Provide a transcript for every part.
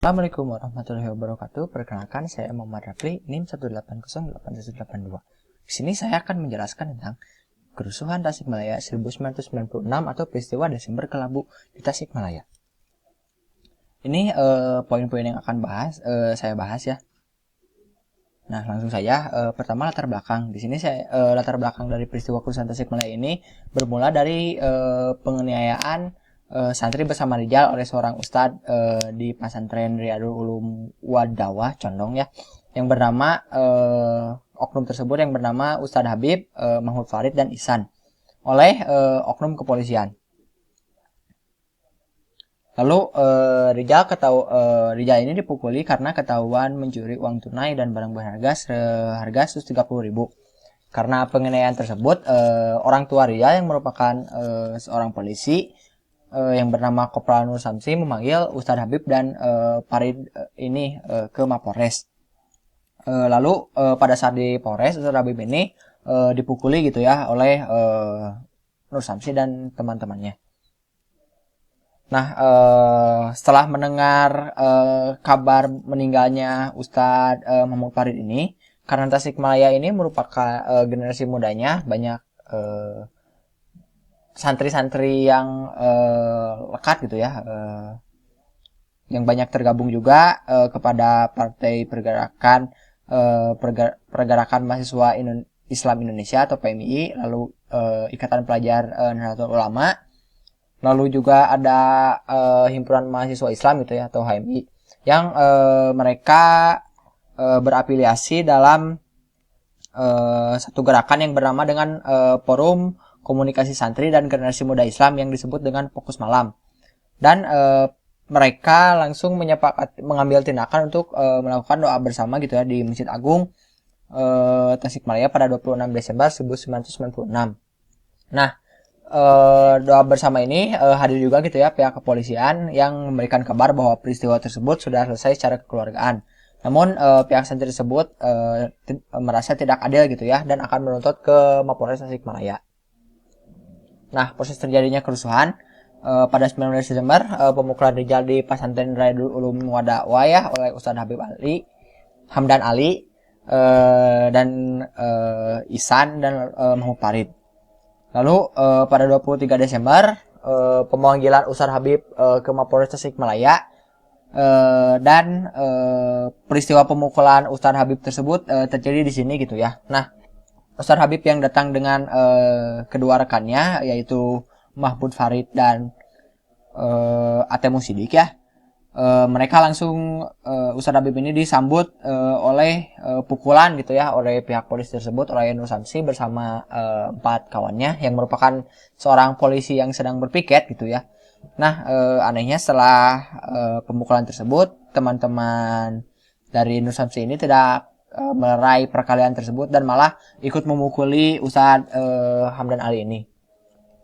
Assalamualaikum warahmatullahi wabarakatuh. Perkenalkan, saya Muhammad Rafli, NIM 1808182. Di sini saya akan menjelaskan tentang kerusuhan Tasikmalaya 1996 atau peristiwa Desember Kelabu di Tasikmalaya. Ini poin-poin yang akan saya bahas ya. Nah, langsung saja. Pertama, latar belakang. Di sini saya latar belakang dari peristiwa kerusuhan Tasikmalaya ini bermula dari penganiayaan santri bersama Rijal oleh seorang ustadz di pesantren Riyadul Ulum Wadawah Condong ya, yang bernama oknum tersebut yang bernama Ustadz Habib, Mahmud Farid dan Ihsan oleh oknum kepolisian. Lalu Rijal ini dipukuli karena ketahuan mencuri uang tunai dan barang berharga seharga 130.000. Karena penganiayaan tersebut, orang tua Rijal yang merupakan seorang polisi yang bernama Kopral Nur Samsi memanggil Ustadz Habib dan Farid ini ke Mapolres. Lalu pada saat di Polres, Ustadz Habib ini dipukuli gitu ya oleh Nur Samsi dan teman-temannya. Nah, setelah mendengar kabar meninggalnya Ustadz Mahmud Farid ini, karena Tasikmalaya ini merupakan generasi mudanya, banyak santri-santri yang lekat gitu ya, yang banyak tergabung juga kepada Partai Pergerakan Mahasiswa Islam Indonesia atau PMII, lalu Ikatan Pelajar Nahdlatul Ulama, lalu juga ada Himpunan Mahasiswa Islam gitu ya atau HMI, yang mereka berafiliasi dalam satu gerakan yang bernama dengan Forum Komunikasi Santri dan Generasi Muda Islam yang disebut dengan Fokus Malam. Dan mereka langsung mengambil tindakan untuk melakukan doa bersama gitu ya di Masjid Agung Tasikmalaya pada 26 Desember 1996. Nah, doa bersama ini hadir juga gitu ya pihak kepolisian yang memberikan kabar bahwa peristiwa tersebut sudah selesai secara kekeluargaan. Namun pihak santri tersebut merasa tidak adil gitu ya dan akan menuntut ke Mapolres Tasikmalaya. Nah, proses terjadinya kerusuhan pada 19 Desember, pemukulan Rijal di pesantren Riyadul Ulum Wadawah ya oleh Ustadz Habib Hamdan Ali dan Ihsan dan Mahmud Farid. Lalu pada 23 Desember pemanggilan Ustadz Habib ke Mapolres Tasikmalaya dan peristiwa pemukulan Ustadz Habib tersebut terjadi di sini gitu ya. Nah, Ustadz Habib yang datang dengan kedua rekannya yaitu Mahmud Farid dan Atemu Sidik ya. Mereka langsung Ustadz Habib ini disambut oleh pukulan gitu ya oleh pihak polisi tersebut oleh Nur Samsi bersama 4 kawannya yang merupakan seorang polisi yang sedang berpiket gitu ya. Nah, anehnya setelah pemukulan tersebut, teman-teman dari Nur Samsi ini tidak melerai perkelahian tersebut dan malah ikut memukuli Ustadz Hamdan Ali ini.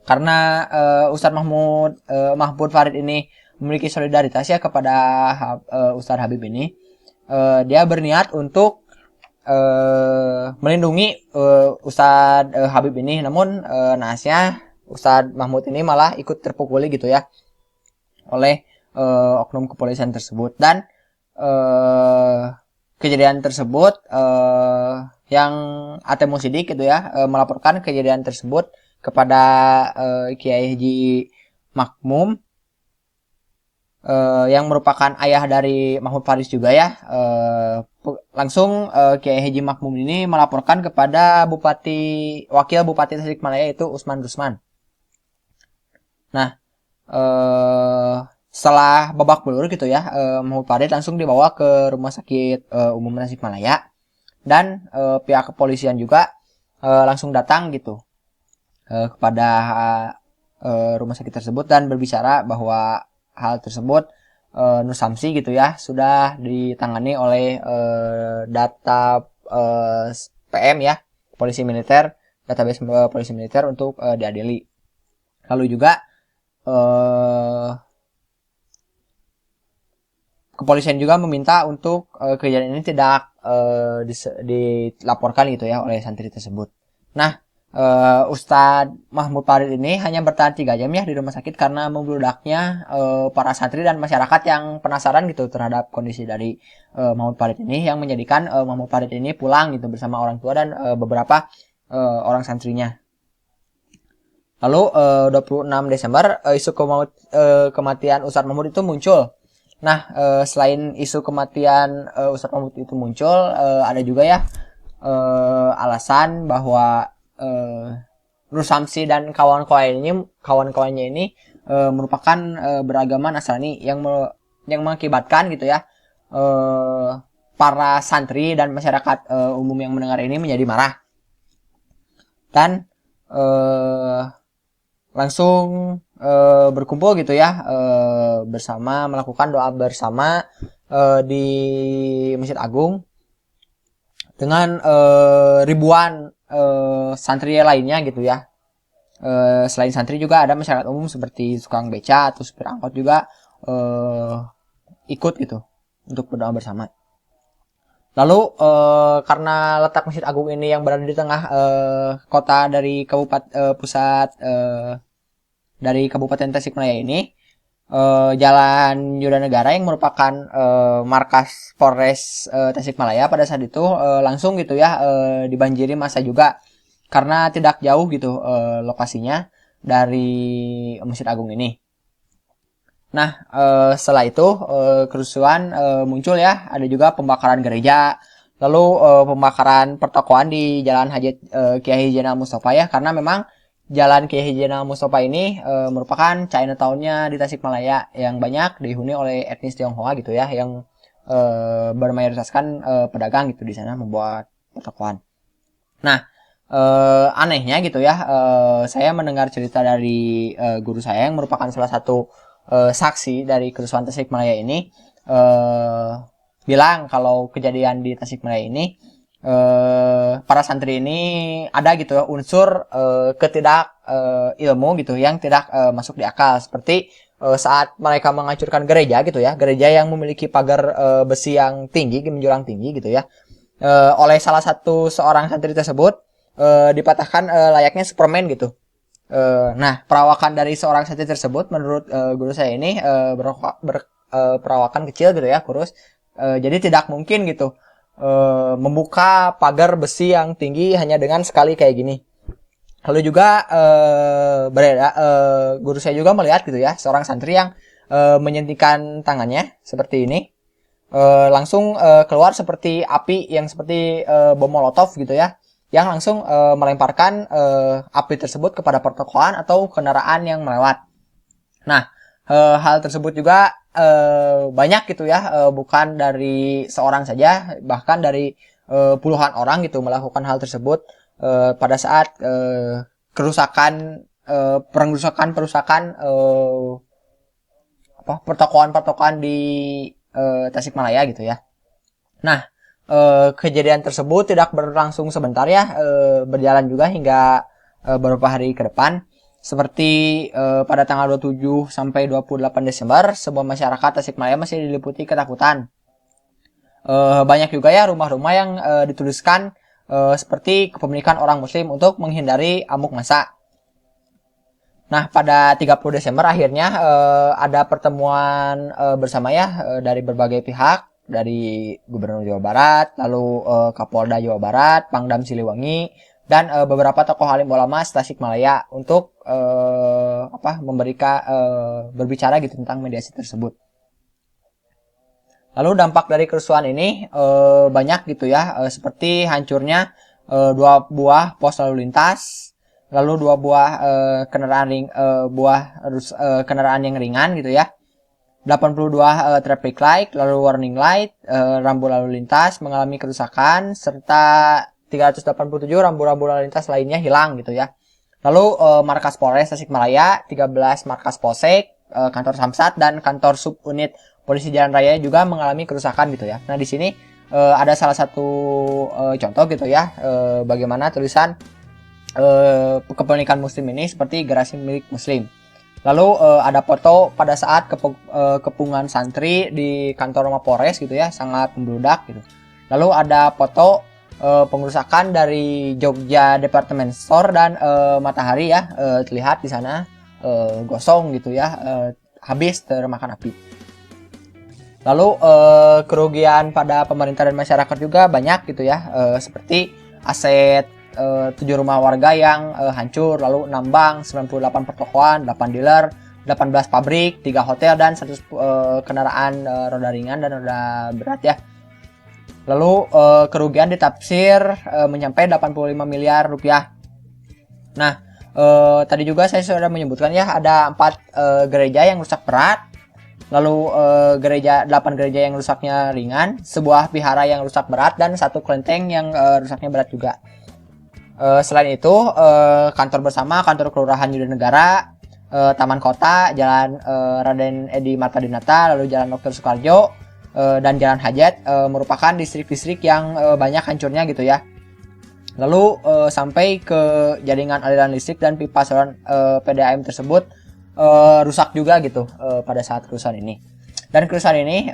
Karena Ustadz Mahmud Farid ini memiliki solidaritas ya kepada Ustadz Habib ini, dia berniat untuk melindungi Ustadz Habib ini. Namun naasnya Ustadz Mahmud ini malah ikut terpukuli gitu ya oleh oknum kepolisian tersebut. Dan kejadian tersebut yang Atemu Sidik gitu ya melaporkan kejadian tersebut kepada Kiai Haji Makmum yang merupakan ayah dari Mahmud Faris juga ya. Langsung Kiai Haji Makmum ini melaporkan kepada Wakil Bupati Tasikmalaya yaitu Usman Rusman. Nah, setelah babak belur gitu ya, Mahmud Farid langsung dibawa ke Rumah Sakit Umum Tasikmalaya dan pihak kepolisian juga langsung datang gitu kepada rumah sakit tersebut dan berbicara bahwa hal tersebut Nur Samsi gitu ya sudah ditangani oleh data PM ya, polisi militer, database polisi militer untuk diadili. Lalu juga kepolisian juga meminta untuk kejadian ini tidak dilaporkan gitu ya oleh santri tersebut. Nah, Ustadz Mahmud Farid ini hanya bertahan 3 jam ya di rumah sakit karena membludaknya para santri dan masyarakat yang penasaran gitu terhadap kondisi dari Mahmud Farid ini, yang menjadikan Mahmud Farid ini pulang gitu bersama orang tua dan beberapa orang santrinya. Lalu 26 Desember isu kematian Ustadz Mahmud itu muncul. Nah, selain isu kematian Ustadz Mahmud itu muncul, ada juga ya alasan bahwa Nur Samsi dan kawan-kawannya ini merupakan beragama Nasrani yang mengakibatkan gitu ya para santri dan masyarakat umum yang mendengar ini menjadi marah dan langsung berkumpul gitu ya bersama melakukan doa bersama di Masjid Agung dengan ribuan santri lainnya gitu ya. Selain santri juga ada masyarakat umum seperti tukang beca atau supir angkot juga ikut gitu untuk berdoa bersama. Lalu karena letak Masjid Agung ini yang berada di tengah kota dari pusat dari Kabupaten Tasikmalaya ini, Jalan Yudanegara yang merupakan markas Polres Tasikmalaya pada saat itu langsung gitu ya dibanjiri massa juga karena tidak jauh gitu lokasinya dari Masjid Agung ini. Nah, setelah itu kerusuhan muncul ya, ada juga pembakaran gereja, lalu pembakaran pertokoan di Jalan Haji Kiai Haji Zainal Mustafa ya, karena memang Jalan Kiai Haji Zainal Mustafa ini merupakan Chinatown-nya di Tasikmalaya yang banyak dihuni oleh etnis Tionghoa gitu ya, yang bermayoritaskan pedagang gitu di sana membuat pertokoan. Nah, anehnya gitu ya, saya mendengar cerita dari guru saya yang merupakan salah satu saksi dari kerusuhan Tasikmalaya ini, bilang kalau kejadian di Tasikmalaya ini para santri ini ada gitu ya unsur ilmu gitu yang tidak masuk di akal, seperti saat mereka menghancurkan gereja gitu ya, gereja yang memiliki pagar besi yang tinggi menjulang tinggi gitu ya, oleh salah satu seorang santri tersebut dipatahkan layaknya Superman gitu. Nah, perawakan dari seorang santri tersebut menurut guru saya ini perawakan kecil gitu ya, kurus, jadi tidak mungkin gitu membuka pagar besi yang tinggi hanya dengan sekali kayak gini. Lalu juga guru saya juga melihat gitu ya seorang santri yang menyentikkan tangannya seperti ini, langsung keluar seperti api yang seperti bom molotov gitu ya, yang langsung melemparkan api tersebut kepada pertokoan atau kendaraan yang melewat. Nah, hal tersebut juga banyak gitu ya, bukan dari seorang saja, bahkan dari puluhan orang gitu melakukan hal tersebut pada saat perusakan pertokoan di Tasikmalaya gitu ya. Nah, kejadian tersebut tidak berlangsung sebentar ya, berjalan juga hingga beberapa hari ke depan. Seperti pada tanggal 27 sampai 28 Desember, sebuah masyarakat Tasikmalaya masih diliputi ketakutan. Banyak juga ya rumah-rumah yang dituliskan seperti kepemilikan orang muslim untuk menghindari amuk massa. Nah, pada 30 Desember akhirnya ada pertemuan bersama ya dari berbagai pihak, dari Gubernur Jawa Barat, lalu Kapolda Jawa Barat, Pangdam Siliwangi, dan beberapa tokoh alim ulama Tasikmalaya untuk berbicara gitu tentang mediasi tersebut. Lalu dampak dari kerusuhan ini banyak gitu ya, seperti hancurnya 2 buah pos lalu lintas, lalu 2 buah kendaraan yang ringan gitu ya, 82 traffic light, lalu warning light, rambu lalu lintas mengalami kerusakan, serta 387 rambu-rambu lalu lintas lainnya hilang gitu ya. Lalu markas Polres Tasikmalaya, 13 markas Polsek, kantor Samsat dan kantor subunit Polisi Jalan Raya juga mengalami kerusakan gitu ya. Nah, di sini ada salah satu contoh gitu ya, bagaimana tulisan kepemilikan muslim ini seperti garasi milik muslim. Lalu ada foto pada saat kepungan santri di kantor Mapolres gitu ya, sangat membludak gitu. Lalu ada foto pengerusakan dari Jogja Department Store dan Matahari ya, terlihat di sana gosong gitu ya, habis termakan api. Lalu kerugian pada pemerintah dan masyarakat juga banyak gitu ya, seperti aset 7 rumah warga yang hancur, lalu 6 bank, 98 pertokoan, 8 dealer, 18 pabrik, 3 hotel, dan 100 kendaraan roda ringan dan roda berat ya. Lalu kerugian ditafsir mencapai 85 miliar rupiah. Nah, tadi juga saya sudah menyebutkan ya, ada 4 gereja yang rusak berat. Lalu 8 gereja yang rusaknya ringan, sebuah vihara yang rusak berat, dan 1 kelenteng yang rusaknya berat juga. Selain itu, kantor bersama, kantor kelurahan Yudinegara, Taman Kota, Jalan Raden Edi Martadinata, lalu Jalan Dr. Soekarjo, dan Jalan Hajat merupakan distrik-distrik yang banyak hancurnya gitu ya. Lalu sampai ke jaringan aliran listrik dan pipa saluran PDAM tersebut rusak juga gitu pada saat kerusuhan ini. Dan kerusuhan ini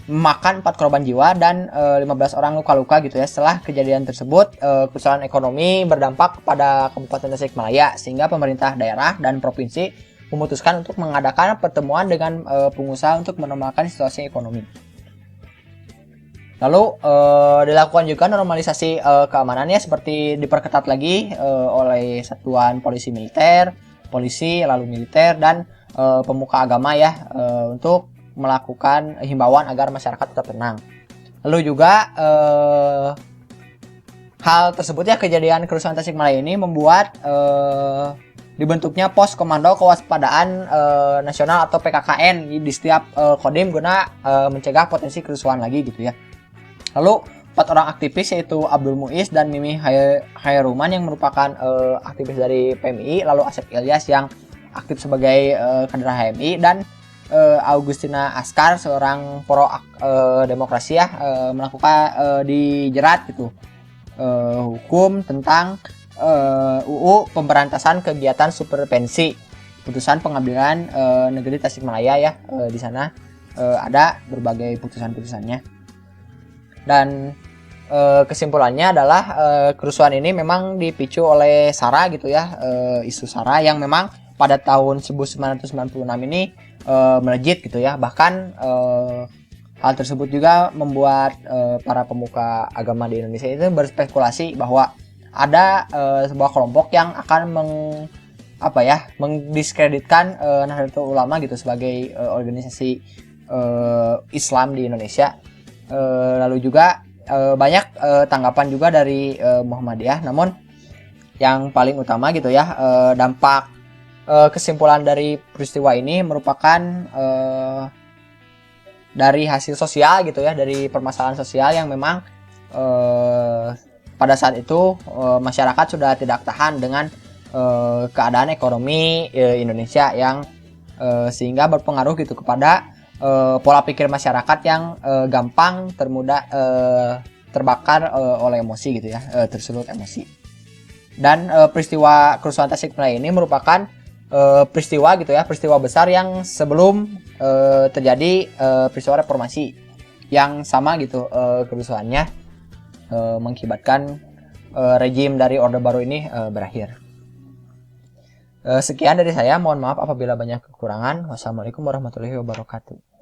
memakan 4 korban jiwa dan 15 orang luka-luka gitu ya. Setelah kejadian tersebut, kerusuhan ekonomi berdampak pada Kabupaten Tasikmalaya, sehingga pemerintah daerah dan provinsi memutuskan untuk mengadakan pertemuan dengan pengusaha untuk menormalkan situasi ekonomi. Lalu dilakukan juga normalisasi keamanannya, seperti diperketat lagi oleh satuan polisi militer, polisi, lalu militer, dan pemuka agama ya, untuk melakukan himbauan agar masyarakat tetap tenang. Lalu juga hal tersebut ya, kejadian kerusuhan Tasikmalaya ini membuat dibentuknya pos komando kewaspadaan nasional atau PKKN di setiap kodim guna mencegah potensi kerusuhan lagi gitu ya. Lalu 4 orang aktivis, yaitu Abdul Muiz dan Mimi Khairuman yang merupakan aktivis dari PMI, lalu Asep Ilyas yang aktif sebagai kader HMI, dan Augustina Askar, seorang pro demokrasi ya, melakukan dijerat gitu hukum tentang UU pemberantasan kegiatan superpensi, putusan pengadilan negeri Tasikmalaya ya. Di sana ada berbagai putusan-putusannya, dan kesimpulannya adalah kerusuhan ini memang dipicu oleh SARA gitu ya, isu SARA yang memang pada tahun 1996 ini melejit gitu ya. Bahkan hal tersebut juga membuat para pemuka agama di Indonesia itu berspekulasi bahwa ada sebuah kelompok yang akan mendiskreditkan Nahdlatul Ulama gitu sebagai organisasi Islam di Indonesia. Lalu juga banyak tanggapan juga dari Muhammadiyah. Namun yang paling utama gitu ya, dampak kesimpulan dari peristiwa ini merupakan dari hasil sosial gitu ya, dari permasalahan sosial yang memang pada saat itu masyarakat sudah tidak tahan dengan keadaan ekonomi Indonesia yang sehingga berpengaruh gitu kepada pola pikir masyarakat yang gampang terbakar oleh emosi gitu ya, tersulut emosi. Dan peristiwa kerusuhan Tasikmalaya ini merupakan peristiwa gitu ya, peristiwa besar yang sebelum terjadi peristiwa reformasi yang sama gitu, kerusuhannya mengakibatkan rejim dari Orde Baru ini berakhir. Sekian dari saya, mohon maaf apabila banyak kekurangan. Wassalamualaikum warahmatullahi wabarakatuh.